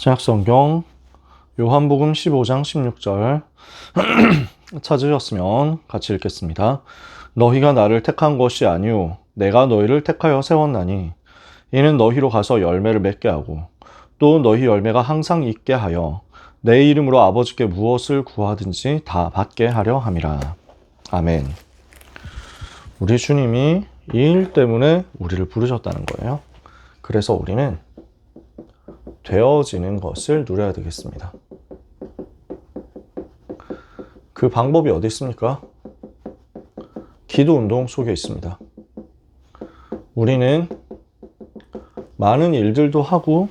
신약성경 요한복음 15장 16절 찾으셨으면 같이 읽겠습니다. 너희가 나를 택한 것이 아니오 내가 너희를 택하여 세웠나니 이는 너희로 가서 열매를 맺게 하고 또 너희 열매가 항상 있게 하여 내 이름으로 아버지께 무엇을 구하든지 다 받게 하려 함이라. 아멘. 우리 주님이 이 일 때문에 우리를 부르셨다는 거예요. 그래서 우리는 되어지는 것을 누려야 되겠습니다. 그 방법이 어디 있습니까? 기도 운동 속에 있습니다. 우리는 많은 일들도 하고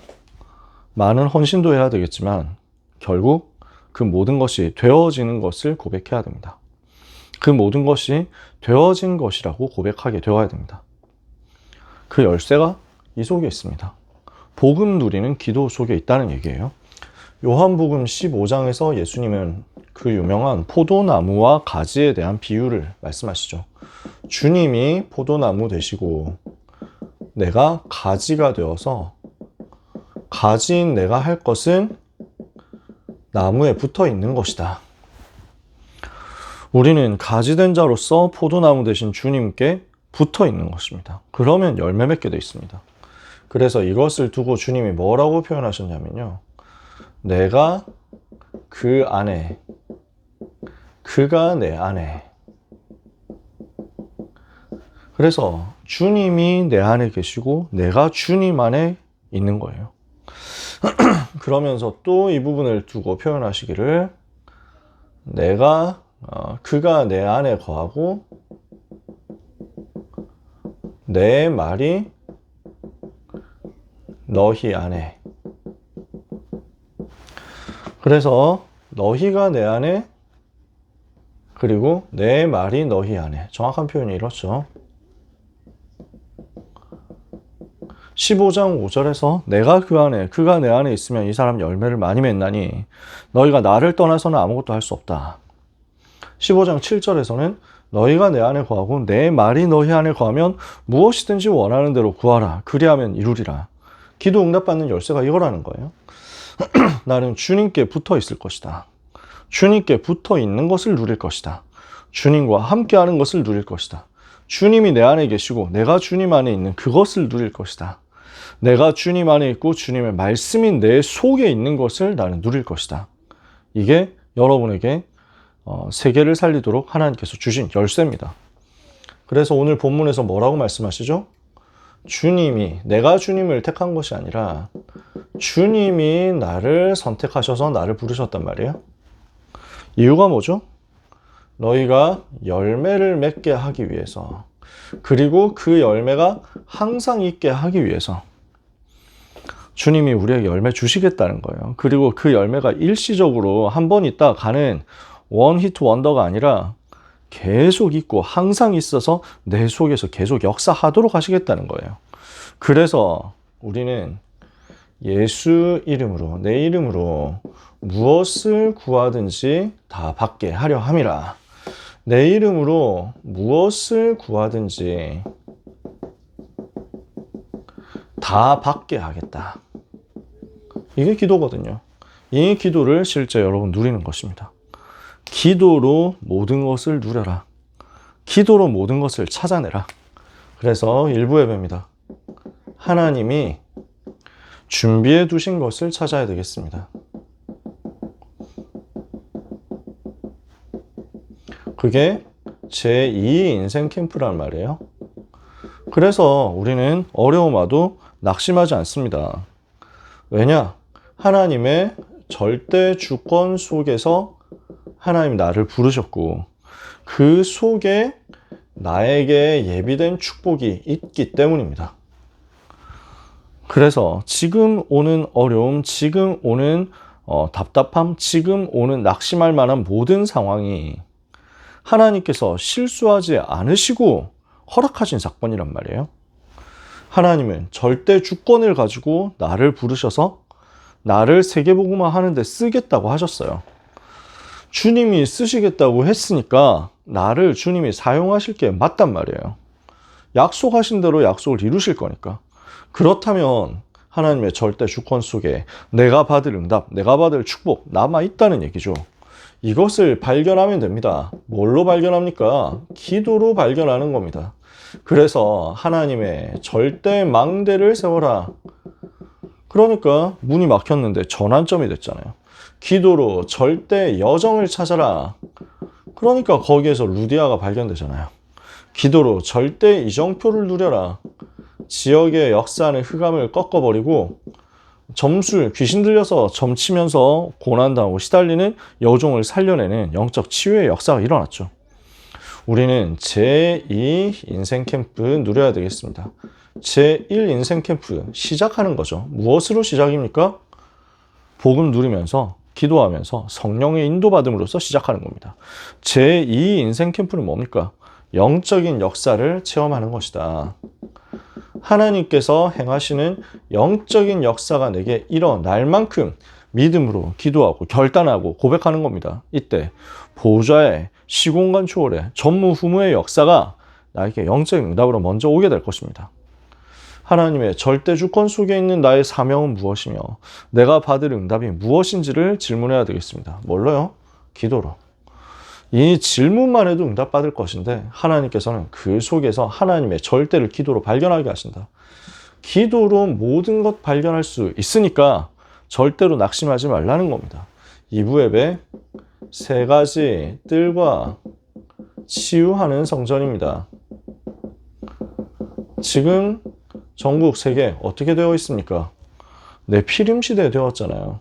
많은 헌신도 해야 되겠지만 결국 그 모든 것이 되어지는 것을 고백해야 됩니다. 그 모든 것이 되어진 것이라고 고백하게 되어야 됩니다. 그 열쇠가 이 속에 있습니다. 복음 누리는 기도 속에 있다는 얘기예요. 요한복음 15장에서 예수님은 그 유명한 포도나무와 가지에 대한 비유를 말씀하시죠. 주님이 포도나무 되시고 내가 가지가 되어서 가지인 내가 할 것은 나무에 붙어 있는 것이다. 우리는 가지된 자로서 포도나무 되신 주님께 붙어 있는 것입니다. 그러면 열매 맺게 되어 있습니다. 그래서 이것을 두고 주님이 뭐라고 표현하셨냐면요. 내가 그 안에, 그가 내 안에. 그래서 주님이 내 안에 계시고 내가 주님 안에 있는 거예요. 그러면서 또 이 부분을 두고 표현하시기를 그가 내 안에 거하고 내 말이 너희 안에. 그래서 너희가 내 안에 그리고 내 말이 너희 안에. 정확한 표현이 이렇죠. 15장 5절에서 내가 그 안에 그가 내 안에 있으면 이 사람 열매를 많이 맺나니 너희가 나를 떠나서는 아무것도 할 수 없다. 15장 7절에서는 너희가 내 안에 거하고 내 말이 너희 안에 거하면 무엇이든지 원하는 대로 구하라. 그리하면 이루리라. 기도 응답받는 열쇠가 이거라는 거예요. 나는 주님께 붙어 있을 것이다. 주님께 붙어 있는 것을 누릴 것이다. 주님과 함께하는 것을 누릴 것이다. 주님이 내 안에 계시고 내가 주님 안에 있는 그것을 누릴 것이다. 내가 주님 안에 있고 주님의 말씀이 내 속에 있는 것을 나는 누릴 것이다. 이게 여러분에게 세계를 살리도록 하나님께서 주신 열쇠입니다. 그래서 오늘 본문에서 뭐라고 말씀하시죠? 내가 주님을 택한 것이 아니라 주님이 나를 선택하셔서 나를 부르셨단 말이에요. 이유가 뭐죠? 너희가 열매를 맺게 하기 위해서, 그리고 그 열매가 항상 있게 하기 위해서 주님이 우리에게 열매 주시겠다는 거예요. 그리고 그 열매가 일시적으로 한 번 있다 가는 원히트 원더가 아니라 계속 있고 항상 있어서 내 속에서 계속 역사하도록 하시겠다는 거예요. 그래서 우리는 예수 이름으로, 내 이름으로 무엇을 구하든지 다 받게 하려 함이라. 내 이름으로 무엇을 구하든지 다 받게 하겠다. 이게 기도거든요. 이 기도를 실제 여러분 누리는 것입니다. 기도로 모든 것을 누려라. 기도로 모든 것을 찾아내라. 그래서 일부 예배입니다. 하나님이 준비해 두신 것을 찾아야 되겠습니다. 그게 제2 인생 캠프란 말이에요. 그래서 우리는 어려움 와도 낙심하지 않습니다. 왜냐? 하나님의 절대 주권 속에서 하나님 나를 부르셨고 그 속에 나에게 예비된 축복이 있기 때문입니다. 그래서 지금 오는 어려움, 지금 오는 답답함, 지금 오는 낙심할 만한 모든 상황이 하나님께서 실수하지 않으시고 허락하신 사건이란 말이에요. 하나님은 절대 주권을 가지고 나를 부르셔서 나를 세계복음화 하는데 쓰겠다고 하셨어요. 주님이 쓰시겠다고 했으니까 나를 주님이 사용하실 게 맞단 말이에요. 약속하신 대로 약속을 이루실 거니까. 그렇다면 하나님의 절대 주권 속에 내가 받을 응답, 내가 받을 축복 남아있다는 얘기죠. 이것을 발견하면 됩니다. 뭘로 발견합니까? 기도로 발견하는 겁니다. 그래서 하나님의 절대 망대를 세워라. 그러니까 문이 막혔는데 전환점이 됐잖아요. 기도로 절대 여정을 찾아라. 그러니까 거기에서 루디아가 발견되잖아요. 기도로 절대 이정표를 누려라. 지역의 역사는 흑암을 꺾어버리고 점술, 귀신 들려서 점치면서 고난당하고 시달리는 여종을 살려내는 영적 치유의 역사가 일어났죠. 우리는 제2 인생 캠프 누려야 되겠습니다. 제1 인생 캠프 시작하는 거죠. 무엇으로 시작입니까? 복음 누리면서 기도하면서 성령의 인도받음으로써 시작하는 겁니다. 제2 인생 캠프는 뭡니까? 영적인 역사를 체험하는 것이다. 하나님께서 행하시는 영적인 역사가 내게 일어날 만큼 믿음으로 기도하고 결단하고 고백하는 겁니다. 이때 보좌의 시공간 초월의 전무후무의 역사가 나에게 영적인 응답으로 먼저 오게 될 것입니다. 하나님의 절대 주권 속에 있는 나의 사명은 무엇이며 내가 받을 응답이 무엇인지를 질문해야 되겠습니다. 뭘로요? 기도로. 이 질문만 해도 응답받을 것인데 하나님께서는 그 속에서 하나님의 절대를 기도로 발견하게 하신다. 기도로 모든 것 발견할 수 있으니까 절대로 낙심하지 말라는 겁니다. 2부 예배 3가지 뜰과 치유하는 성전입니다. 지금 전국 세계 어떻게 되어 있습니까? 네피림 시대에 되었잖아요.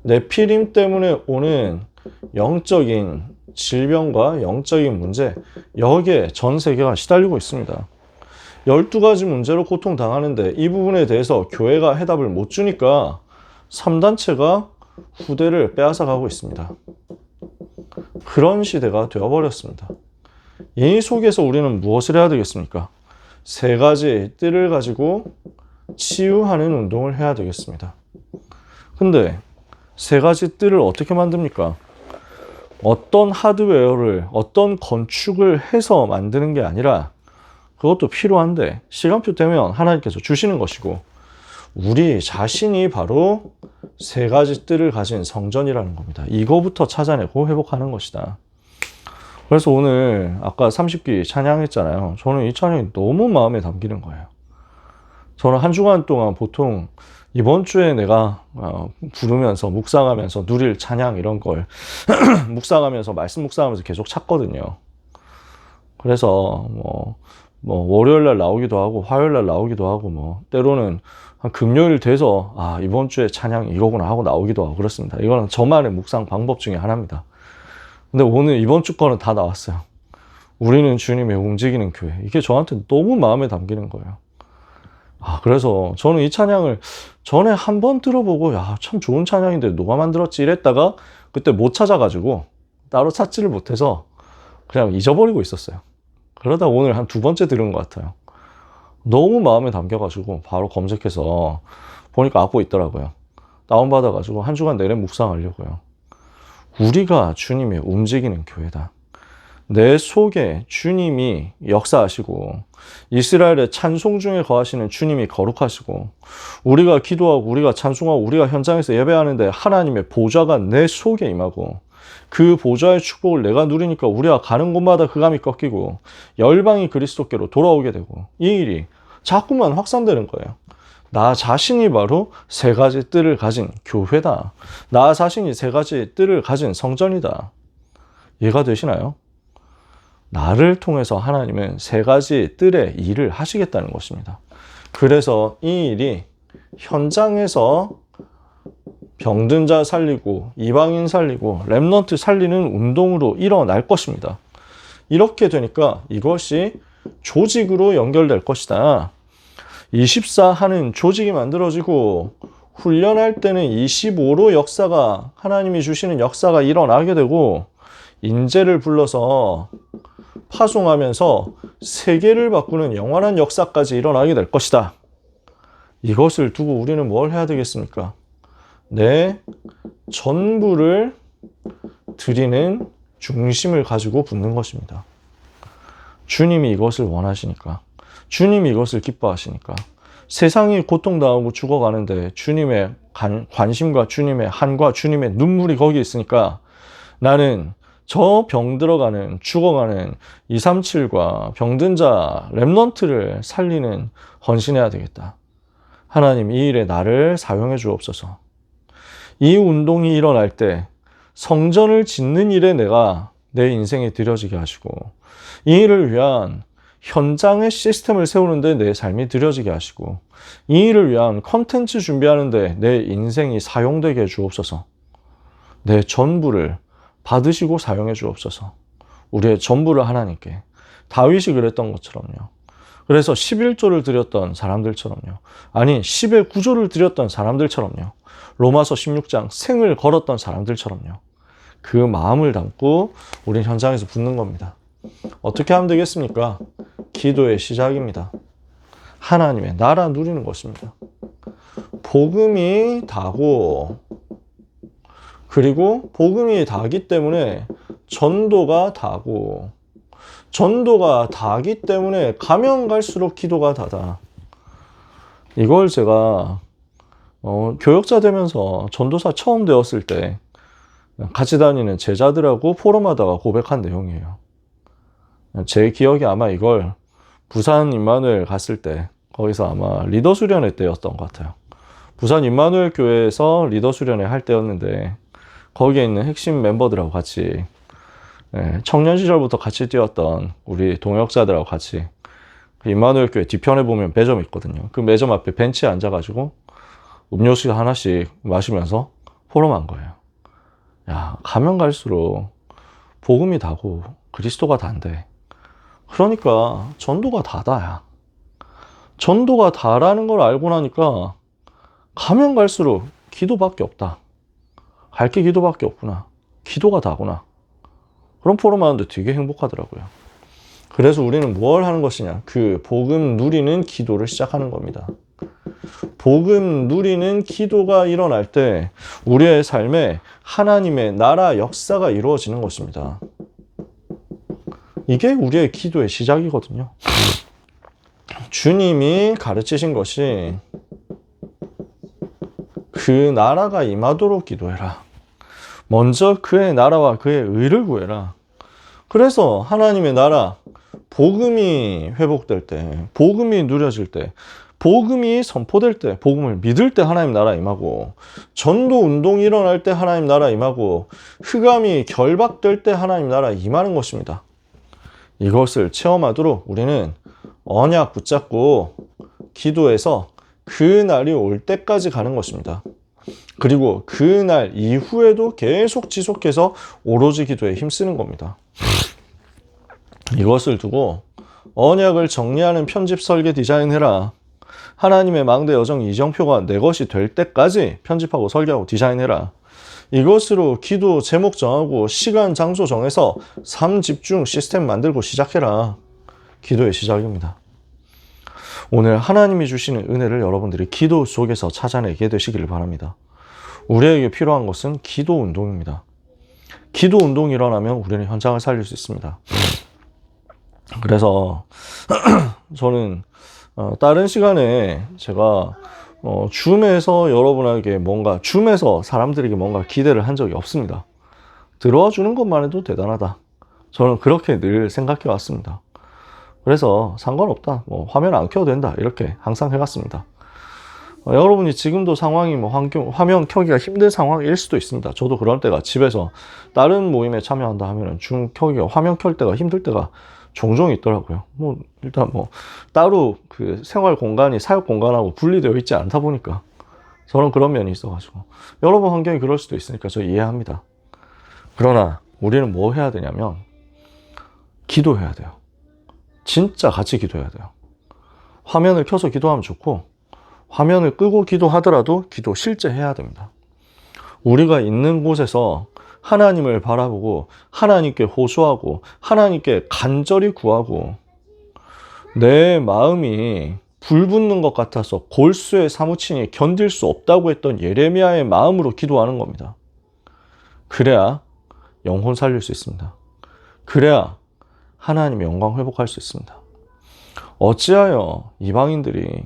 네피림 때문에 오는 영적인 질병과 영적인 문제, 여기에 전 세계가 시달리고 있습니다. 12가지 문제로 고통당하는데 이 부분에 대해서 교회가 해답을 못 주니까 3단체가 후대를 빼앗아가고 있습니다. 그런 시대가 되어버렸습니다. 이 속에서 우리는 무엇을 해야 되겠습니까? 3가지 뜰을 가지고 치유하는 운동을 해야 되겠습니다. 근데 3가지 뜰을 어떻게 만듭니까? 어떤 하드웨어를, 어떤 건축을 해서 만드는 게 아니라 그것도 필요한데 시간표 되면 하나님께서 주시는 것이고 우리 자신이 바로 3가지 뜰을 가진 성전이라는 겁니다. 이거부터 찾아내고 회복하는 것이다. 그래서 오늘 아까 30기 찬양했잖아요. 저는 이 찬양이 너무 마음에 담기는 거예요. 저는 한 주간 동안 보통 이번 주에 내가 부르면서 묵상하면서 누릴 찬양 이런 걸 묵상하면서 말씀 묵상하면서 계속 찾거든요. 그래서 뭐 월요일 날 나오기도 하고 화요일 날 나오기도 하고 때로는 한 금요일 돼서 이번 주에 찬양 이거구나 하고 나오기도 하고 그렇습니다. 이거는 저만의 묵상 방법 중에 하나입니다. 근데 오늘 이번 주 거는 다 나왔어요. 우리는 주님의 움직이는 교회. 이게 저한테 너무 마음에 담기는 거예요. 그래서 저는 이 찬양을 전에 한 번 들어보고 참 좋은 찬양인데 누가 만들었지 이랬다가 그때 못 찾아가지고 따로 찾지를 못해서 그냥 잊어버리고 있었어요. 그러다 오늘 한 2번째 들은 것 같아요. 너무 마음에 담겨가지고 바로 검색해서 보니까 악보 있더라고요. 다운받아가지고 한 주간 내내 묵상하려고요. 우리가 주님의 움직이는 교회다. 내 속에 주님이 역사하시고 이스라엘의 찬송 중에 거하시는 주님이 거룩하시고 우리가 기도하고 우리가 찬송하고 우리가 현장에서 예배하는데 하나님의 보좌가 내 속에 임하고 그 보좌의 축복을 내가 누리니까 우리가 가는 곳마다 흑암이 꺾이고 열방이 그리스도께로 돌아오게 되고 이 일이 자꾸만 확산되는 거예요. 나 자신이 바로 3가지 뜰을 가진 교회다. 나 자신이 3가지 뜰을 가진 성전이다. 이해가 되시나요? 나를 통해서 하나님은 3가지 뜰의 일을 하시겠다는 것입니다. 그래서 이 일이 현장에서 병든 자 살리고 이방인 살리고 렘넌트 살리는 운동으로 일어날 것입니다. 이렇게 되니까 이것이 조직으로 연결될 것이다. 24 하는 조직이 만들어지고 훈련할 때는 25로 역사가 하나님이 주시는 역사가 일어나게 되고 인재를 불러서 파송하면서 세계를 바꾸는 영원한 역사까지 일어나게 될 것이다. 이것을 두고 우리는 뭘 해야 되겠습니까? 내 전부를 드리는 중심을 가지고 붙는 것입니다. 주님이 이것을 원하시니까, 주님이 이것을 기뻐하시니까 세상이 고통당하고 죽어가는데 주님의 관심과 주님의 한과 주님의 눈물이 거기 있으니까 나는 저 병들어가는 죽어가는 237과 병든 자 렘넌트를 살리는 헌신해야 되겠다. 하나님 이 일에 나를 사용해 주옵소서. 이 운동이 일어날 때 성전을 짓는 일에 내가 내 인생에 들여지게 하시고 이 일을 위한 현장의 시스템을 세우는데 내 삶이 들여지게 하시고 이 일을 위한 컨텐츠 준비하는데 내 인생이 사용되게 해 주옵소서. 내 전부를 받으시고 사용해 주옵소서. 우리의 전부를 하나님께. 다윗이 그랬던 것처럼요. 그래서 11조를 드렸던 사람들처럼요. 아니 10의 9조를 드렸던 사람들처럼요. 로마서 16장 생을 걸었던 사람들처럼요. 그 마음을 담고 우린 현장에서 붙는 겁니다. 어떻게 하면 되겠습니까? 기도의 시작입니다. 하나님의 나라 누리는 것입니다. 복음이 다고 그리고 복음이 다기 때문에 전도가 다고 전도가 다기 때문에 가면 갈수록 기도가 다다. 이걸 제가 교역자 되면서 전도사 처음 되었을 때 같이 다니는 제자들하고 포럼하다가 고백한 내용이에요. 제 기억이 아마 이걸 부산 임마누엘 갔을 때 거기서 아마 리더 수련회 때였던 것 같아요. 부산 임마누엘 교회에서 리더 수련회 할 때였는데 거기에 있는 핵심 멤버들하고 같이 청년 시절부터 같이 뛰었던 우리 동역자들하고 같이 임마누엘 교회 뒤편에 보면 매점 있거든요. 그 매점 앞에 벤치에 앉아가지고 음료수 하나씩 마시면서 포럼한 거예요. 야, 가면 갈수록 복음이 다고 그리스도가 단데 그러니까 전도가 다다야. 전도가 다라는 걸 알고 나니까 가면 갈수록 기도밖에 없다. 갈 게 기도밖에 없구나. 기도가 다구나. 그런 포럼 하는데 되게 행복하더라고요. 그래서 우리는 뭘 하는 것이냐. 그 복음 누리는 기도를 시작하는 겁니다. 복음 누리는 기도가 일어날 때 우리의 삶에 하나님의 나라 역사가 이루어지는 것입니다. 이게 우리의 기도의 시작이거든요. 주님이 가르치신 것이 그 나라가 임하도록 기도해라. 먼저 그의 나라와 그의 의를 구해라. 그래서 하나님의 나라, 복음이 회복될 때, 복음이 누려질 때, 복음이 선포될 때, 복음을 믿을 때 하나님 나라 임하고, 전도 운동이 일어날 때 하나님 나라 임하고, 흑암이 결박될 때 하나님 나라 임하는 것입니다. 이것을 체험하도록 우리는 언약 붙잡고 기도해서 그 날이 올 때까지 가는 것입니다. 그리고 그 날 이후에도 계속 지속해서 오로지 기도에 힘쓰는 겁니다. 이것을 두고 언약을 정리하는 편집 설계 디자인해라. 하나님의 망대 여정 이정표가 내 것이 될 때까지 편집하고 설계하고 디자인해라. 이것으로 기도 제목 정하고 시간 장소 정해서 삶 집중 시스템 만들고 시작해라. 기도의 시작입니다. 오늘 하나님이 주시는 은혜를 여러분들이 기도 속에서 찾아내게 되시기를 바랍니다. 우리에게 필요한 것은 기도 운동입니다. 기도 운동이 일어나면 우리는 현장을 살릴 수 있습니다. 그래서 저는 다른 시간에 제가 줌에서 여러분에게 뭔가 줌에서 사람들에게 뭔가 기대를 한 적이 없습니다. 들어와 주는 것만 해도 대단하다. 저는 그렇게 늘 생각해 왔습니다. 그래서 상관없다. 화면 안 켜도 된다. 이렇게 항상 해왔습니다. 여러분이 지금도 상황이 화면 켜기가 힘든 상황일 수도 있습니다. 저도 그럴 때가 집에서 다른 모임에 참여한다 하면은 줌 켜기가 화면 켤 때가 힘들 때가 종종 있더라고요. 일단 따로 그 생활 공간이 사역 공간하고 분리되어 있지 않다 보니까 저는 그런 면이 있어가지고 여러분 환경이 그럴 수도 있으니까 저 이해합니다. 그러나 우리는 뭐 해야 되냐면 기도해야 돼요. 진짜 같이 기도해야 돼요. 화면을 켜서 기도하면 좋고 화면을 끄고 기도하더라도 기도 실제 해야 됩니다. 우리가 있는 곳에서 하나님을 바라보고 하나님께 호소하고 하나님께 간절히 구하고 내 마음이 불붙는 것 같아서 골수에 사무치니 견딜 수 없다고 했던 예레미야의 마음으로 기도하는 겁니다. 그래야 영혼 살릴 수 있습니다. 그래야 하나님의 영광 회복할 수 있습니다. 어찌하여 이방인들이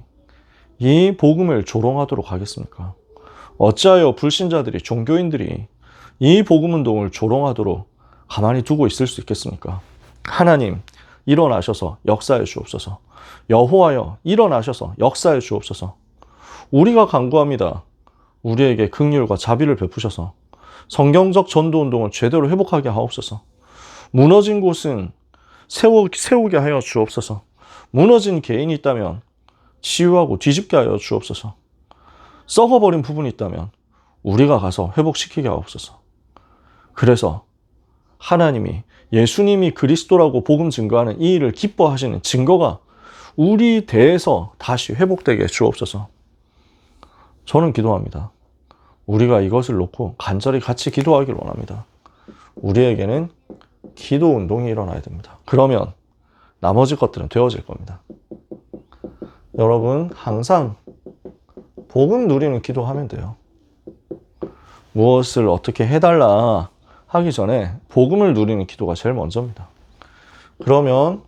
이 복음을 조롱하도록 하겠습니까? 어찌하여 불신자들이, 종교인들이 이 복음 운동을 조롱하도록 가만히 두고 있을 수 있겠습니까? 하나님, 일어나셔서 역사해 주옵소서. 여호와여, 일어나셔서 역사해 주옵소서. 우리가 간구합니다. 우리에게 긍휼과 자비를 베푸셔서 성경적 전도 운동을 제대로 회복하게 하옵소서. 무너진 곳은 세우게 하여 주옵소서. 무너진 개인이 있다면 치유하고 뒤집게 하여 주옵소서. 썩어버린 부분이 있다면 우리가 가서 회복시키게 하옵소서. 그래서 하나님이, 예수님이 그리스도라고 복음 증거하는 이 일을 기뻐하시는 증거가 우리 대에서 다시 회복되게 주옵소서. 저는 기도합니다. 우리가 이것을 놓고 간절히 같이 기도하기를 원합니다. 우리에게는 기도 운동이 일어나야 됩니다. 그러면 나머지 것들은 되어질 겁니다. 여러분, 항상 복음 누리는 기도하면 돼요. 무엇을 어떻게 해달라 하기 전에 복음을 누리는 기도가 제일 먼저입니다. 그러면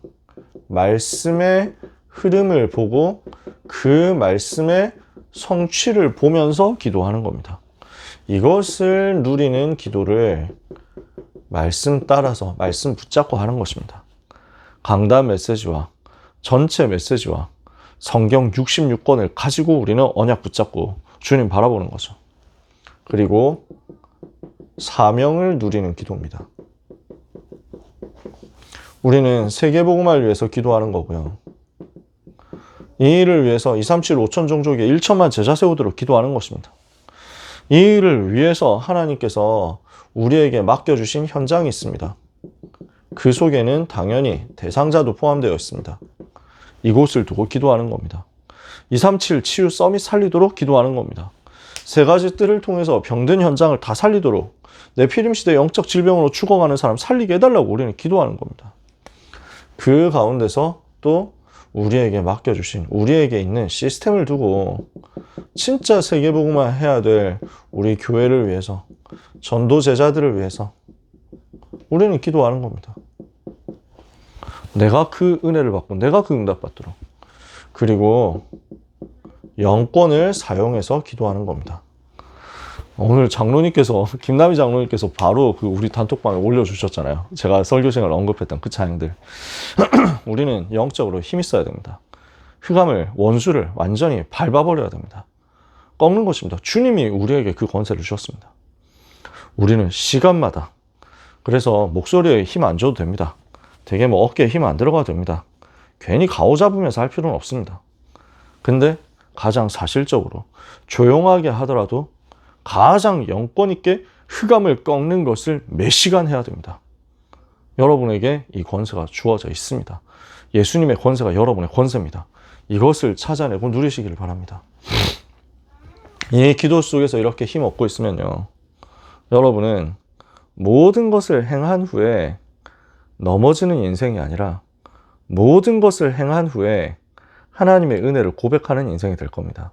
말씀의 흐름을 보고 그 말씀의 성취를 보면서 기도하는 겁니다. 이것을 누리는 기도를 말씀 따라서 말씀 붙잡고 하는 것입니다. 강단 메시지와 전체 메시지와 성경 66권을 가지고 우리는 언약 붙잡고 주님 바라보는 거죠. 그리고 사명을 누리는 기도입니다. 우리는 세계복음화를 위해서 기도하는 거고요. 이 일을 위해서 237 5천 종족에 1천만 제자 세우도록 기도하는 것입니다. 이 일을 위해서 하나님께서 우리에게 맡겨주신 현장이 있습니다. 그 속에는 당연히 대상자도 포함되어 있습니다. 이곳을 두고 기도하는 겁니다. 237 치유 서밋 살리도록 기도하는 겁니다. 세 가지 뜰을 통해서 병든 현장을 다 살리도록 네피림시대 영적 질병으로 죽어가는 사람 살리게 해달라고 우리는 기도하는 겁니다. 그 가운데서 또 우리에게 맡겨주신, 우리에게 있는 시스템을 두고 진짜 세계복음화 해야 될 우리 교회를 위해서, 전도 제자들을 위해서 우리는 기도하는 겁니다. 내가 그 은혜를 받고 내가 그 응답 받도록. 그리고 영권을 사용해서 기도하는 겁니다. 오늘 장로님께서, 김남희 장로님께서 바로 그 우리 단톡방에 올려주셨잖아요. 제가 설교 시간을 언급했던 그 찬양들. 우리는 영적으로 힘이 있어야 됩니다. 흑암을, 원수를 완전히 밟아버려야 됩니다. 꺾는 것입니다. 주님이 우리에게 그 권세를 주셨습니다. 우리는 시간마다, 그래서 목소리에 힘 안 줘도 됩니다. 되게 뭐 어깨에 힘 안 들어가도 됩니다. 괜히 가오 잡으면서 할 필요는 없습니다. 근데 가장 사실적으로 조용하게 하더라도 가장 영권 있게 흑암을 꺾는 것을 몇 시간 해야 됩니다. 여러분에게 이 권세가 주어져 있습니다. 예수님의 권세가 여러분의 권세입니다. 이것을 찾아내고 누리시기를 바랍니다. 이 기도 속에서 이렇게 힘 얻고 있으면요, 여러분은 모든 것을 행한 후에 넘어지는 인생이 아니라 모든 것을 행한 후에 하나님의 은혜를 고백하는 인생이 될 겁니다.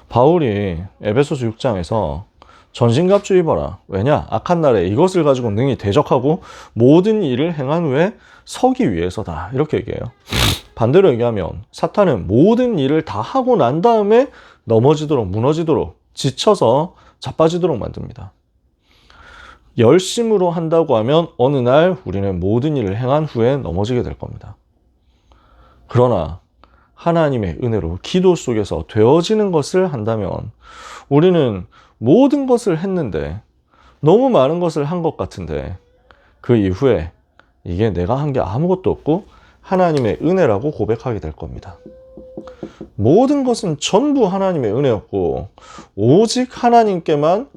바울이 에베소서 6장에서 전신갑주 입어라. 왜냐? 악한 날에 이것을 가지고 능히 대적하고 모든 일을 행한 후에 서기 위해서다. 이렇게 얘기해요. 반대로 얘기하면 사탄은 모든 일을 다 하고 난 다음에 넘어지도록, 무너지도록, 지쳐서 자빠지도록 만듭니다. 열심으로 한다고 하면 어느 날 우리는 모든 일을 행한 후에 넘어지게 될 겁니다. 그러나 하나님의 은혜로 기도 속에서 되어지는 것을 한다면 우리는 모든 것을 했는데, 너무 많은 것을 한 것 같은데 그 이후에 이게 내가 한 게 아무것도 없고 하나님의 은혜라고 고백하게 될 겁니다. 모든 것은 전부 하나님의 은혜였고 오직 하나님께만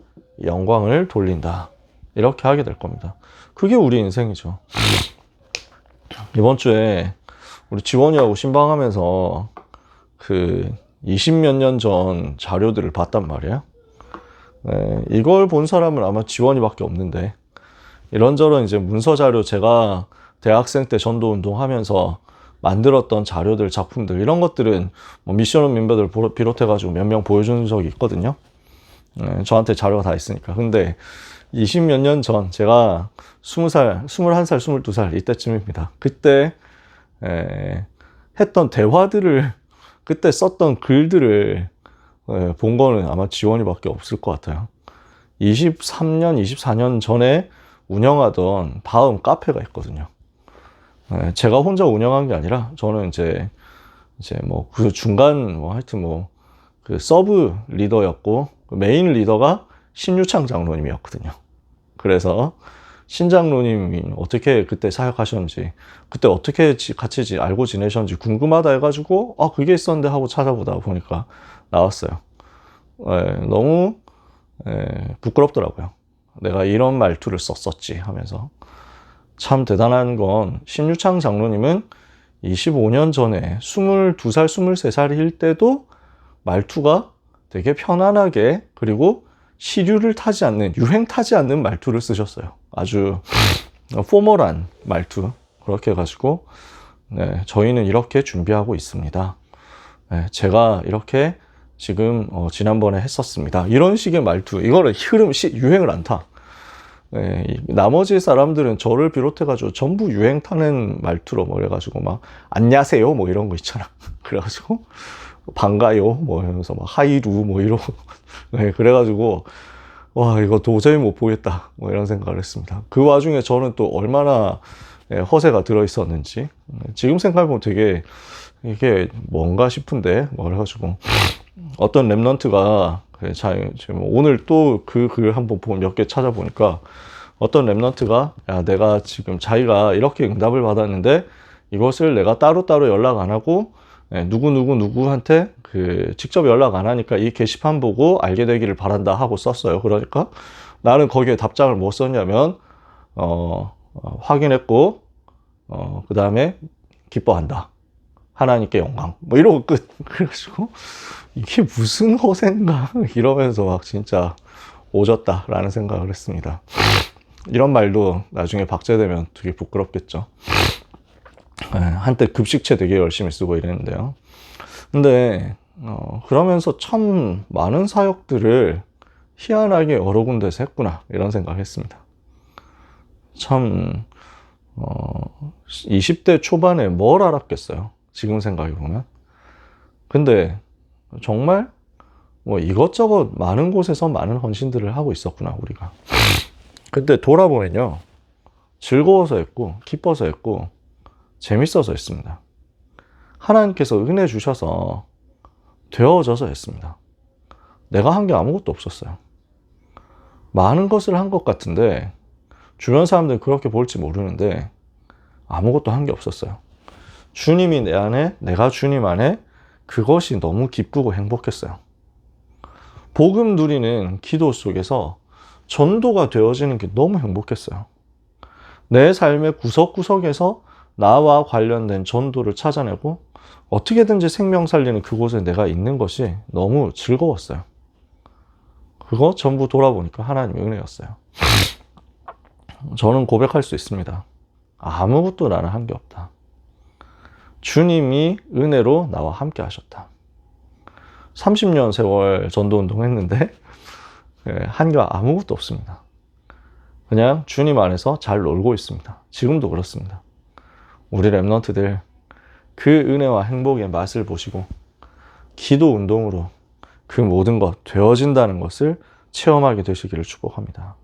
영광을 돌린다. 이렇게 하게 될 겁니다. 그게 우리 인생이죠. 이번 주에 우리 지원이하고 신방하면서 그 20몇 년 전 자료들을 봤단 말이에요. 네, 이걸 본 사람은 아마 지원이밖에 없는데, 이런저런 이제 문서 자료, 제가 대학생 때 전도 운동하면서 만들었던 자료들, 작품들, 이런 것들은 뭐 미션 멤버들 비롯해가지고 몇 명 보여준 적이 있거든요. 네, 저한테 자료가 다 있으니까. 근데 20몇 년 전, 제가 20살, 21살, 22살 이때쯤입니다. 그때 했던 대화들을 그때 썼던 글들을 본 거는 아마 지원이밖에 없을 것 같아요. 23년, 24년 전에 운영하던 다음 카페가 있거든요. 제가 혼자 운영한 게 아니라 저는 이제 뭐 그 중간 뭐 하여튼 뭐 그 서브 리더였고 메인 리더가 신유창 장로님이었거든요. 그래서 신 장로님이 어떻게 그때 사역하셨는지, 그때 어떻게 같이 알고 지내셨는지 궁금하다 해가지고 그게 있었는데 하고 찾아보다 보니까 나왔어요. 너무 부끄럽더라고요. 내가 이런 말투를 썼었지 하면서. 참 대단한 건 신유창 장로님은 25년 전에 22살, 23살일 때도 말투가 되게 편안하게, 그리고 시류를 타지 않는, 유행 타지 않는 말투를 쓰셨어요. 아주 포멀한 말투. 그렇게 해가지고 저희는 이렇게 준비하고 있습니다. 제가 이렇게 지금 지난번에 했었습니다. 이런 식의 말투. 이거는 유행을 안 타. 나머지 사람들은 저를 비롯해가지고 전부 유행 타는 말투로 뭐 그래가지고 막 안녕하세요 뭐 이런 거 있잖아. 그래가지고 반가요 뭐 이러면서 막 하이루 뭐 이러고 그래가지고 와 이거 도저히 못 보겠다 뭐 이런 생각을 했습니다. 그 와중에 저는 또 얼마나 허세가 들어있었는지 지금 생각해보면 되게 이게 뭔가 싶은데 뭐 그래가지고 어떤 랩런트가 오늘 또 그 글 한번 몇 개 찾아보니까 어떤 랩런트가 야 내가 지금 자기가 이렇게 응답을 받았는데 이것을 내가 따로따로 연락 안 하고 누구한테 직접 연락 안 하니까 이 게시판 보고 알게 되기를 바란다 하고 썼어요. 그러니까 나는 거기에 답장을 뭐 썼냐면 확인했고 그 다음에 기뻐한다. 하나님께 영광 뭐 이러고 끝. 그래가지고 이게 무슨 허세인가 이러면서 막 진짜 오졌다 라는 생각을 했습니다. 이런 말도 나중에 박제되면 되게 부끄럽겠죠. 한때 급식체 되게 열심히 쓰고 이랬는데요. 근데 그러면서 참 많은 사역들을 희한하게 여러 군데서 했구나 이런 생각을 했습니다. 참 20대 초반에 뭘 알았겠어요. 지금 생각해보면. 근데 정말 뭐 이것저것 많은 곳에서 많은 헌신들을 하고 있었구나 우리가. 근데 돌아보면요, 즐거워서 했고 기뻐서 했고 재밌어서 했습니다. 하나님께서 은혜 주셔서 되어져서 했습니다. 내가 한 게 아무것도 없었어요. 많은 것을 한 것 같은데 주변 사람들은 그렇게 볼지 모르는데 아무것도 한 게 없었어요. 주님이 내 안에, 내가 주님 안에, 그것이 너무 기쁘고 행복했어요. 복음 누리는 기도 속에서 전도가 되어지는 게 너무 행복했어요. 내 삶의 구석구석에서 나와 관련된 전도를 찾아내고 어떻게든지 생명 살리는 그곳에 내가 있는 것이 너무 즐거웠어요. 그거 전부 돌아보니까 하나님의 은혜였어요. 저는 고백할 수 있습니다. 아무것도 나는 한 게 없다. 주님이 은혜로 나와 함께 하셨다. 30년 세월 전도운동 했는데 한 게 아무것도 없습니다. 그냥 주님 안에서 잘 놀고 있습니다. 지금도 그렇습니다. 우리 랩런트들 그 은혜와 행복의 맛을 보시고 기도 운동으로 그 모든 것 되어진다는 것을 체험하게 되시기를 축복합니다.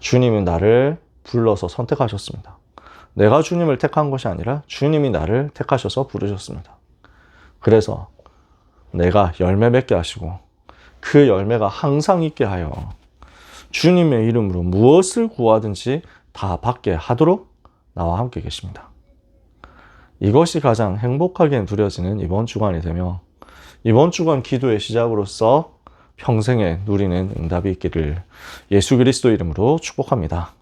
주님은 나를 불러서 선택하셨습니다. 내가 주님을 택한 것이 아니라 주님이 나를 택하셔서 부르셨습니다. 그래서 내가 열매 맺게 하시고 그 열매가 항상 있게 하여 주님의 이름으로 무엇을 구하든지 다 받게 하도록 나와 함께 계십니다. 이것이 가장 행복하게 누려지는 이번 주간이 되며 이번 주간 기도의 시작으로서 평생에 누리는 응답이 있기를 예수 그리스도 이름으로 축복합니다.